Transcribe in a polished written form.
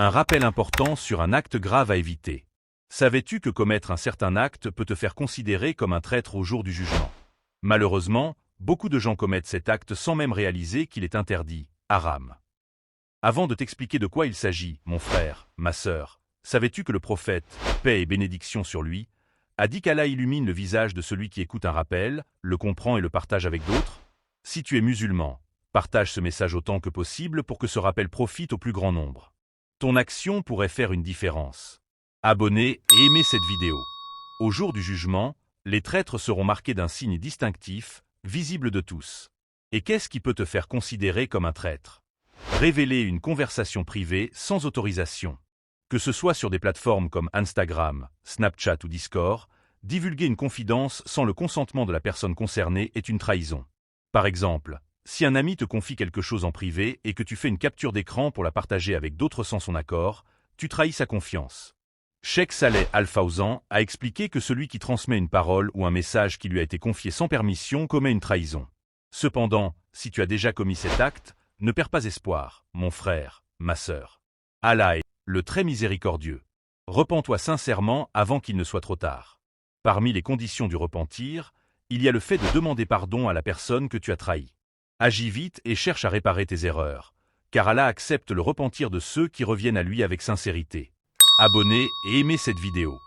Un rappel important sur un acte grave à éviter. Savais-tu que commettre un certain acte peut te faire considérer comme un traître au jour du jugement? Malheureusement, beaucoup de gens commettent cet acte sans même réaliser qu'il est interdit, haram. Avant de t'expliquer de quoi il s'agit, mon frère, ma sœur, savais-tu que le prophète, paix et bénédiction sur lui, a dit qu'Allah illumine le visage de celui qui écoute un rappel, le comprend et le partage avec d'autres? Si tu es musulman, partage ce message autant que possible pour que ce rappel profite au plus grand nombre. Ton action pourrait faire une différence. Abonnez et aimez cette vidéo. Au jour du jugement, les traîtres seront marqués d'un signe distinctif, visible de tous. Et qu'est-ce qui peut te faire considérer comme un traître? Révéler une conversation privée sans autorisation. Que ce soit sur des plateformes comme Instagram, Snapchat ou Discord, divulguer une confidence sans le consentement de la personne concernée est une trahison. Par exemple, si un ami te confie quelque chose en privé et que tu fais une capture d'écran pour la partager avec d'autres sans son accord, tu trahis sa confiance. Cheikh Saleh Al-Fawzan a expliqué que celui qui transmet une parole ou un message qui lui a été confié sans permission commet une trahison. Cependant, si tu as déjà commis cet acte, ne perds pas espoir, mon frère, ma sœur. Allah est le très miséricordieux. Repens-toi sincèrement avant qu'il ne soit trop tard. Parmi les conditions du repentir, il y a le fait de demander pardon à la personne que tu as trahie. Agis vite et cherche à réparer tes erreurs, car Allah accepte le repentir de ceux qui reviennent à lui avec sincérité. Abonnez et aimez cette vidéo.